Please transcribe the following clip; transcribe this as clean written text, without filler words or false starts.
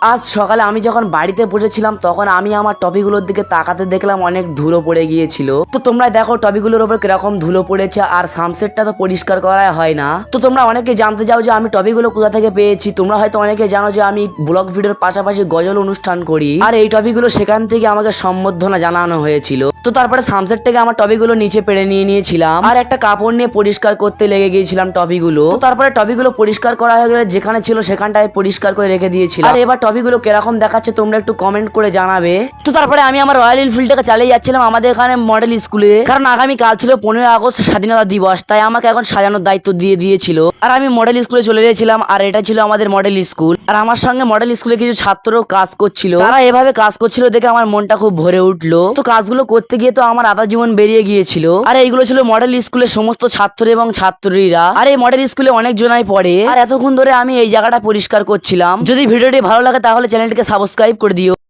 আজ সকালে আমি যখন বাড়িতে বসেছিলাম তখন আমি আমার টপিগুলোর দিকে তাকাতে দেখলাম অনেক ধুলো পড়ে গিয়েছিল। তো তোমরা দেখো টপিগুলোর উপর কিরকম ধুলো পড়েছে, আর সানসেটটা তো পরিষ্কার করাই হয় না। তো তোমরা অনেকে জানতে চাও যে আমি টপিগুলো কোথা থেকে পেয়েছি। তোমরা হয়তো অনেকে জানো যে আমি ব্লগ ভিডিওর পাশাপাশি গজল অনুষ্ঠান করি, আর এই টপিগুলো সেখান থেকে আমাকে সম্বর্ধনা জানানো হয়েছিল। তো তারপরে সানসেট থেকে আমার টপিগুলো নিচে পেড়ে নিয়ে নিয়েছিলাম, আর একটা কাপড় নিয়ে পরিষ্কার করতে লেগে গিয়েছিলাম টপিগুলো। তো তারপরে টপিগুলো পরিষ্কার করা হয়ে গেলে যেখানে ছিল সেখানটায় পরিষ্কার করে রেখে দিয়েছিলাম। আর এবার টপিগুলো কিরকম দেখাচ্ছে তোমরা একটু কমেন্ট করে জানাবে। তো তারপরে আমি আমার রয়্যাল এনফিল্ডটাকে চালিয়ে যাচ্ছিলাম আমাদের এখানে মডেল স্কুলে, কারণ আগামী কাল ছিল 15 আগস্ট স্বাধীনতা দিবস, তাই আমাকে এখন সাজানোর দায়িত্ব দিয়ে দিয়েছিল। আর আমি মডেল স্কুলে চলে গিয়েছিলাম, আর এটা ছিল আমাদের মডেল স্কুল। আর আমার সঙ্গে মডেল স্কুলে কিছু ছাত্রও কাজ করছিল, তারা এভাবে কাজ করছিল দেখে আমার মনটা খুব ভরে উঠলো। তো কাজগুলো করতে গিয়ে তো আমার আধা জীবন বেরিয়ে গিয়েছিল। আর এইগুলো ছিল মডেল স্কুলের সমস্ত ছাত্র এবং ছাত্রীরা, আর এই মডেল স্কুলে অনেক জনাই পড়ে। আর এতক্ষণ ধরে আমি এই জায়গাটা পরিষ্কার করছিলাম। যদি ভিডিওটি ভালো লাগে তাহলে চ্যানেলটিকে সাবস্ক্রাইব করে দিও।